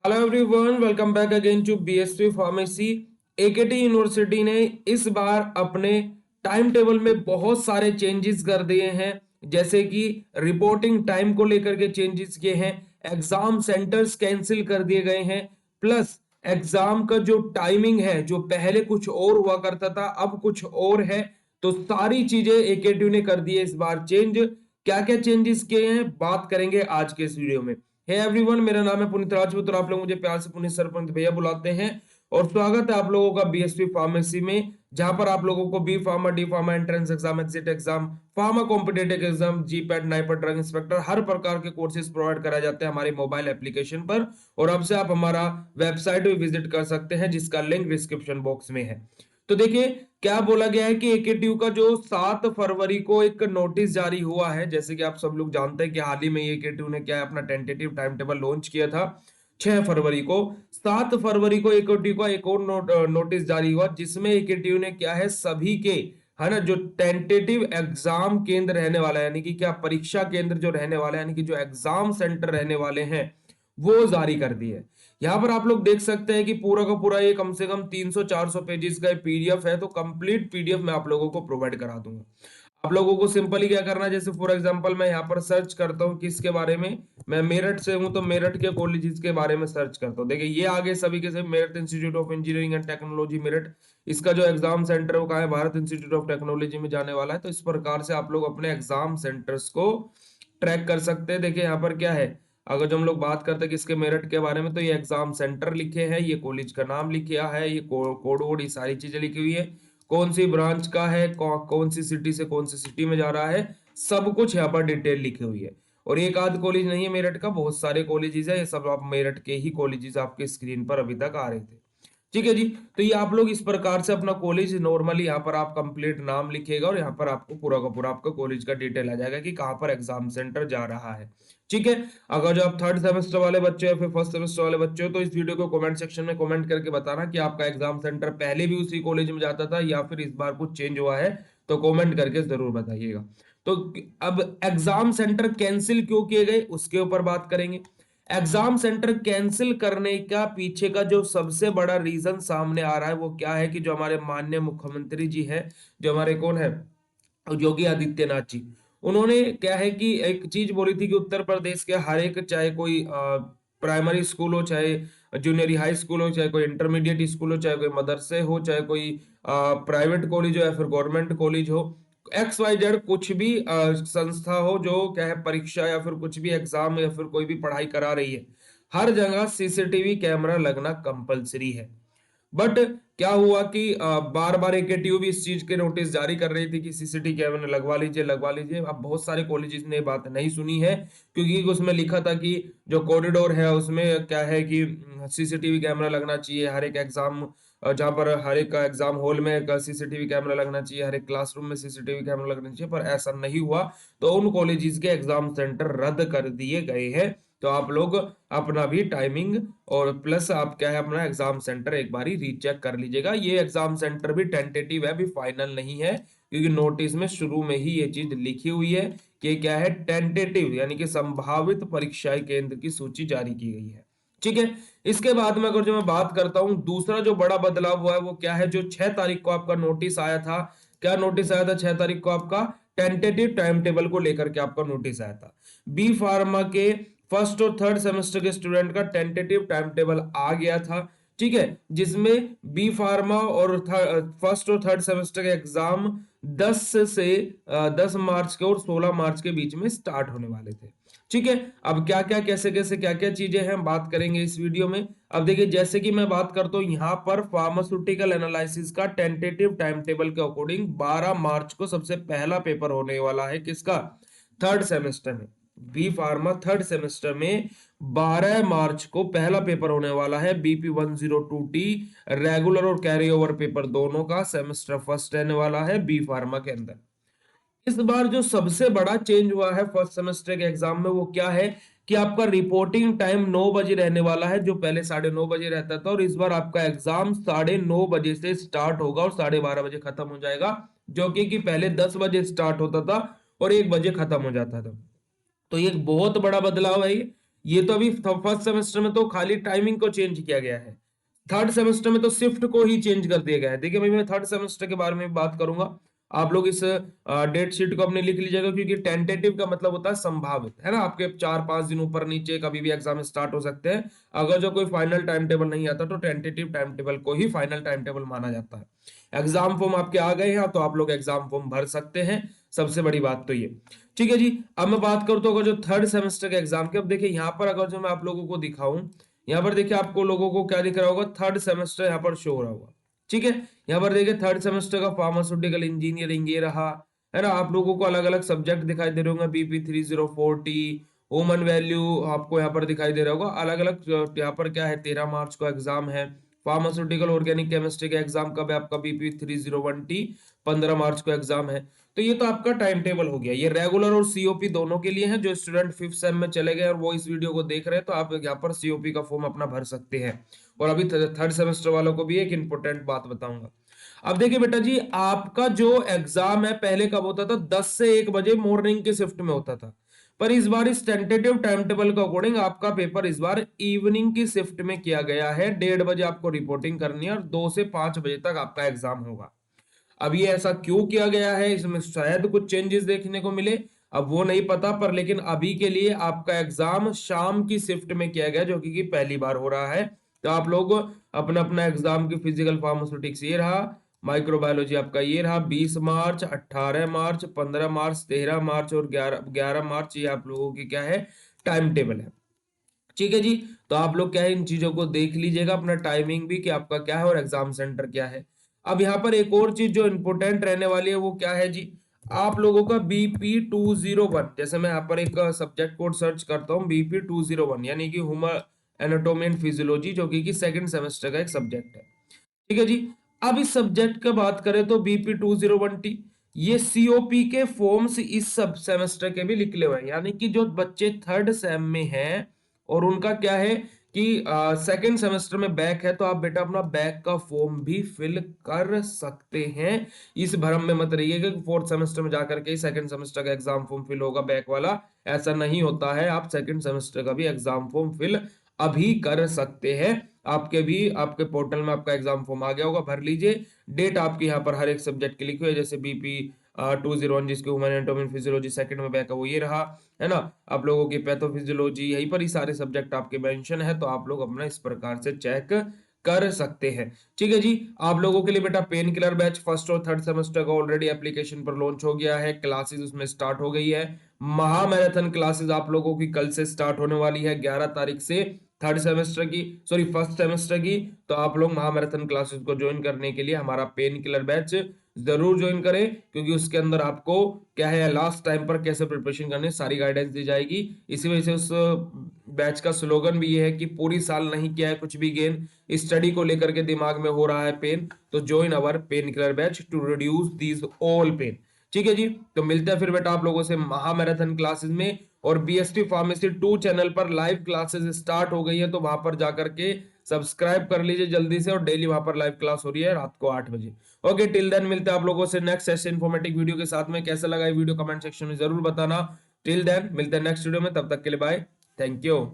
Hello everyone, welcome back again to BSV pharmacy. AKT university ने इस बार अपने time table में बहुत सारे चेंजेस कर दिए हैं। जैसे कि रिपोर्टिंग टाइम को लेकर के चेंजेस किए हैं, एग्जाम सेंटर्स कैंसिल कर दिए गए हैं, प्लस एग्जाम का जो टाइमिंग है, जो पहले कुछ और हुआ करता था अब कुछ और है। तो सारी चीजें एकेटी ने कर दी है इस बार चेंज। क्या क्या चेंजेस किए हैं बात करेंगे आज के इस वीडियो में। हे एवरीवन, मेरा नाम है पुनीत राजपूत और आप लोग मुझे प्यार से पुनीत सर पुनीत भैया बुलाते हैं। और स्वागत है आप लोगों का बीएसवी फार्मेसी में, जहां पर आप लोगों को B pharma, D pharma, entrance exam, exit exam, pharma competitive exam, GPAT, NIPER, drug inspector, हर प्रकार के कोर्सेज प्रोवाइड कराए जाते हैं हमारी मोबाइल एप्लीकेशन पर। और अब से आप हमारा वेबसाइट भी विजिट कर सकते हैं, जिसका लिंक डिस्क्रिप्शन बॉक्स में है। तो देखिए क्या बोला गया है कि एकेटीयू का जो 7 फरवरी को एक नोटिस जारी हुआ है। जैसे कि आप सब लोग जानते हैं कि हाल ही में एकेटीयू ने क्या है, अपना टेंटेटिव टाइम टेबल लॉन्च किया था 6 फरवरी को। 7 फरवरी को एकेटीयू का एक और नोटिस जारी हुआ, जिसमें एकेटीयू ने क्या है, सभी के है ना, जो टेंटेटिव एग्जाम केंद्र रहने वाला है, यानी कि क्या परीक्षा केंद्र जो रहने वाला है, यानी कि जो एग्जाम सेंटर रहने वाले हैं, वो जारी कर दी है। यहाँ पर आप लोग देख सकते हैं कि पूरा का पूरा ये कम से कम 300-400 पेजेस का पीडीएफ है। तो कंप्लीट पीडीएफ मैं आप लोगों को प्रोवाइड करा दूंगा। आप लोगों को सिंपली क्या करना है, जैसे फॉर एग्जांपल मैं यहाँ पर सर्च करता हूँ किसके बारे में, मैं मेरठ से हूँ तो मेरठ के कॉलेजेस के बारे में सर्च करता हूँ। देखिए ये आगे सभी के सभी Meerut institute of engineering and technology Meerut, इसका जो एग्जाम सेंटर है वो कहाँ है, भारत इंस्टीट्यूट ऑफ टेक्नोलॉजी में जाने वाला है। तो इस प्रकार से आप लोग अपने एग्जाम सेंटर्स को ट्रैक कर सकते हैं। देखिए यहाँ पर क्या है, अगर जो हम लोग बात करते हैं किसके, मेरठ के बारे में, तो ये एग्जाम सेंटर लिखे हैं, ये कॉलेज का नाम लिखा है, ये कोड वोड, ये सारी चीजें लिखी हुई है, कौन सी ब्रांच का है, कौन सी सिटी से कौन सी सिटी में जा रहा है, सब कुछ यहाँ पर डिटेल लिखी हुई है। और एक आध कॉलेज नहीं है मेरठ का, बहुत सारे कॉलेजेस है, ये सब आप मेरठ के ही कॉलेजेस आपके स्क्रीन पर अभी तक आ रहे थे। ठीक है जी। तो ये आप लोग इस प्रकार से अपना कॉलेज नॉर्मली यहाँ पर आप कंप्लीट नाम लिखिएगा और यहाँ पर आपको पूरा का पूरा आपका कॉलेज का डिटेल आ जाएगा कि कहाँ पर एग्जाम सेंटर जा रहा है। ठीक है। अगर जो आप थर्ड सेमेस्टर वाले बच्चे हो या फिर फर्स्ट सेमेस्टर वाले बच्चे हो, तो इस वीडियो को कमेंट सेक्शन में कमेंट करके बताना कि आपका एग्जाम सेंटर पहले भी उसी कॉलेज में जाता था या फिर इस बार कुछ चेंज हुआ है। तो कमेंट करके जरूर बताइएगा। तो अब एग्जाम सेंटर कैंसिल क्यों किए गए उसके ऊपर बात करेंगे। एग्जाम सेंटर कैंसिल करने का पीछे का जो सबसे बड़ा रीजन सामने आ रहा है वो क्या है, कि जो हमारे माननीय मुख्यमंत्री जी है, जो हमारे कौन है, योगी आदित्यनाथ जी, उन्होंने क्या है कि एक चीज बोली थी कि उत्तर प्रदेश के हर एक, चाहे कोई प्राइमरी स्कूल हो, चाहे जूनियर हाई स्कूल हो, चाहे कोई इंटरमीडिएट स्कूल हो, चाहे कोई मदरसे हो, चाहे कोई प्राइवेट कॉलेज हो या फिर गवर्नमेंट कॉलेज हो, एक्स वाई जेड कुछ भी संस्था हो जो क्या है परीक्षा या फिर कुछ भी एग्जाम या फिर कोई भी पढ़ाई करा रही है, हर जगह सीसीटीवी कैमरा लगना कंपलसरी है। बट क्या हुआ कि बार बार एकेटीयू भी इस चीज के नोटिस जारी कर रही थी कि सीसीटीवी कैमरा लगवा लीजिए लगवा लीजिए। अब बहुत सारे कॉलेजेस ने बात नहीं सुनी है, क्योंकि उसमें लिखा था कि जो कॉरिडोर है उसमें क्या है कि सीसीटीवी कैमरा लगना चाहिए हर एक एग्जाम, जहां पर हर एक एग्जाम हॉल में सीसीटीवी कैमरा लगना चाहिए, हर एक क्लासरूम में सीसीटीवी कैमरा लगना चाहिए, पर ऐसा नहीं हुआ। तो उन कॉलेजेस के एग्जाम सेंटर रद्द कर दिए गए हैं। तो आप लोग अपना भी टाइमिंग और प्लस आप क्या है अपना एग्जाम सेंटर एक बार रीचेक कर लीजिएगा। ये एग्जाम सेंटर भी टेंटेटिव है, अभी फाइनल नहीं है, क्योंकि नोटिस में शुरू में ही ये चीज लिखी हुई है कि क्या है, टेंटेटिव यानी कि संभावित परीक्षाएं केंद्र की सूची जारी की गई है। ठीक है। इसके बाद में अगर जो मैं बात करता हूं, दूसरा जो बड़ा बदलाव हुआ है वो क्या है, जो 6 तारीख को आपका नोटिस आया था, क्या नोटिस आया था 6 तारीख को आपका, टेंटेटिव टाइम टेबल को लेकर के आपका नोटिस आया था। बी फार्मा के फर्स्ट और थर्ड सेमेस्टर के स्टूडेंट का टेंटेटिव टाइम टेबल आ गया था। ठीक है। जिसमें बी फार्मा और फर्स्ट और थर्ड सेमेस्टर के एग्जाम 10 से 10 मार्च के और 16 मार्च के बीच में स्टार्ट होने वाले थे। ठीक है। अब क्या क्या कैसे कैसे क्या क्या चीजें हैं बात करेंगे इस वीडियो में। अब देखिए जैसे कि मैं बात करता हूं यहाँ पर फार्मास्यूटिकल एनालिसिस का टेंटेटिव टाइम टेबल के अकॉर्डिंग 12 मार्च को सबसे पहला पेपर होने वाला है, किसका, थर्ड सेमेस्टर में। बी फार्मा थर्ड सेमेस्टर में 12 मार्च को पहला पेपर होने वाला है, BP 102T रेगुलर और कैरी ओवर पेपर दोनों का सेमेस्टर फर्स्ट रहने वाला है बी फार्मा के अंदर। इस बार जो सबसे बड़ा चेंज हुआ है फर्स्ट सेमेस्टर के एग्जाम में वो क्या है, कि आपका रिपोर्टिंग टाइम 9 बजे रहने वाला है, जो पहले 9:30 बजे रहता था, और इस बार आपका एग्जाम 9:30 बजे से स्टार्ट होगा और 12:30 बजे खत्म हो जाएगा, जो कि पहले 10 बजे स्टार्ट होता था और 1 बजे खत्म हो जाता था। तो ये एक बहुत बड़ा बदलाव है। ये तो अभी फर्स्ट सेमेस्टर में तो खाली टाइमिंग को चेंज किया गया है, थर्ड सेमेस्टर में तो शिफ्ट को ही चेंज कर दिया गया है। देखिए भाई मैं थर्ड सेमेस्टर के बारे में बात करूंगा, आप लोग इस डेट शीट को अपने लिख लीजिएगा, क्योंकि टेंटेटिव का मतलब होता है संभावित, है ना, आपके 4-5 दिन ऊपर नीचे कभी भी एग्जाम स्टार्ट हो सकते हैं। अगर जो कोई फाइनल टाइम टेबल नहीं आता तो टेंटेटिव टाइम टेबल को ही फाइनल टाइम टेबल माना जाता है। एग्जाम फॉर्म आपके आ गए हैं तो आप लोग एग्जाम फॉर्म भर सकते हैं, सबसे बड़ी बात तो ये। ठीक है जी, अब मैं बात करता हूँ अगर जो थर्ड सेमेस्टर के एग्जाम के, अब देखिए यहाँ पर अगर जो मैं आप लोगों को दिखाऊं, यहाँ पर देखिए आपको लोगों को क्या दिख रहा होगा, थर्ड सेमेस्टर यहाँ पर शो हो रहा होगा। ठीक है, यहाँ पर देखिए थर्ड सेमेस्टर का फार्मास्यूटिकल इंजीनियरिंग ये रहा, है ना। आप लोगों को अलग अलग सब्जेक्ट दिखाई दे रहे होंगे, BP 3040, ह्यूमन वैल्यू आपको यहाँ पर दिखाई दे रहा होगा, अलग अलग। यहाँ पर क्या है, 13 मार्च को एग्जाम है। फार्मास्यूटिकल ऑर्गेनिक केमिस्ट्री का एग्जाम कब है आपका, BP 301T 15 मार्च को एग्जाम है। तो ये तो आपका टाइम टेबल हो गया, ये रेगुलर और सीओपी दोनों के लिए है। जो स्टूडेंट फिफ्थ सेम में चले गए और वो इस वीडियो को देख रहे हैं तो आप यहाँ पर सीओपी का फॉर्म अपना भर सकते हैं। और अभी थर्ड सेमेस्टर वालों को भी एक इंपॉर्टेंट बात बताऊंगा। अब देखिए बेटा जी, आपका जो एग्जाम है पहले कब होता था, 10 से 1 बजे मॉर्निंग के शिफ्ट में होता था, पर इस बार इस टेंटेटिव टाइम टेबल के अकॉर्डिंग आपका पेपर इस बार इवनिंग की शिफ्ट में किया गया है। 1:30 बजे आपको रिपोर्टिंग करनी है और 2 से 5 बजे तक आपका एग्जाम होगा। अब ये ऐसा क्यों किया गया है, इसमें शायद कुछ चेंजेस देखने को मिले, अब वो नहीं पता, पर लेकिन अभी के लिए आपका एग्जाम शाम की शिफ्ट में किया गया, जो कि पहली बार हो रहा है। तो आप लोग अपना अपना एग्जाम की फिजिकल फार्मास्यूटिक्स ये रहा, माइक्रोबायोलॉजी आपका ये रहा, 20 मार्च, 18 मार्च, 15 मार्च, 13 मार्च और 11 मार्च, ये आप लोगों की क्या है, टाइम टेबल है। ठीक है जी, तो आप लोग क्या है, इन चीजों को देख लीजिएगा, अपना टाइमिंग भी कि आपका क्या है और एग्जाम सेंटर क्या है। अब यहाँ पर एक और चीज जो इंपोर्टेंट रहने वाली है वो क्या है जी, आप लोगों का BP 201, जैसे मैं यहाँ पर एक सब्जेक्ट कोड सर्च करता हूँ, BP 201 यानी कि ह्यूमन एनाटॉमी एंड फिजियोलॉजी, जो कि सेकंड सेमेस्टर का एक सब्जेक्ट है। ठीक है जी, अब इस सब्जेक्ट का बात करें तो BP 201T, ये सीओपी के फॉर्म्स इस सब सेमेस्टर के भी निकले हुए हैं, यानी कि जो बच्चे थर्ड सेम में हैं और उनका क्या है कि सेकंड सेमेस्टर में बैक है, तो आप बेटा अपना बैक का फॉर्म भी फिल कर सकते हैं। इस भ्रम में मत रहिएगा कि फोर्थ सेमेस्टर में जाकर के सेकंड सेमेस्टर का एग्जाम फॉर्म फिल होगा बैक वाला, ऐसा नहीं होता है। आप सेकंड सेमेस्टर का भी एग्जाम फॉर्म फिल अभी कर सकते हैं। आपके भी आपके पोर्टल में आपका एग्जाम फॉर्म आ गया होगा, भर लीजिए। डेट आपकी यहाँ पर हर एक सब्जेक्ट की लिखी हुई है, जैसे BP 201 जिसके ह्यूमन एनाटॉमी फिजियोलॉजी सेकंड में बैक है वो ये रहा, है ना। आप लोगों की पैथोफिजियोलॉजी, यहीं पर ही सारे सब्जेक्ट आपके मेंशन है, तो आप लोग अपना इस प्रकार से चेक कर सकते हैं। ठीक है जी, आप लोगों के लिए बेटा पेन किलर बैच फर्स्ट और थर्ड सेमेस्टर का ऑलरेडी एप्लीकेशन पर लॉन्च हो गया है, क्लासेस उसमें स्टार्ट हो गई है। महा मैराथन क्लासेस आप लोगों की कल से स्टार्ट होने वाली है, 11 तारीख से, थर्ड सेमेस्टर की, सॉरी फर्स्ट सेमेस्टर की। तो आप लोग महा मैराथन क्लासेस को ज्वाइन करने के लिए हमारा पेन किलर बैच जरूर ज्वाइन करें, क्योंकि उसके अंदर आपको क्या है, लास्ट टाइम पर कैसे प्रिपरेशन करनी सारी गाइडेंस दी जाएगी। इसी वजह से उस बैच का स्लोगन भी ये है कि पूरी साल नहीं किया है कुछ भी गेन, स्टडी को लेकर के दिमाग में हो रहा है पेन, तो join our pain killer batch to reduce these all pain. ठीक है जी, तो मिलते हैं फिर बेटा आप लोगों से महा मैराथन क्लासेस में। और BST फार्मेसी 2 चैनल पर लाइव क्लासेस स्टार्ट हो गई है, तो वहां पर जाकर के सब्सक्राइब कर लीजिए जल्दी से, और डेली वहां पर लाइव क्लास हो रही है रात को 8 बजे। ओके, टिल देन मिलते हैं आप लोगों से नेक्स्ट ऐसे इन्फॉर्मेटिव वीडियो के साथ में। कैसा लगा ये वीडियो कमेंट सेक्शन में जरूर बताना। टिल देन मिलते हैं नेक्स्ट वीडियो में, तब तक के लिए बाय, थैंक यू।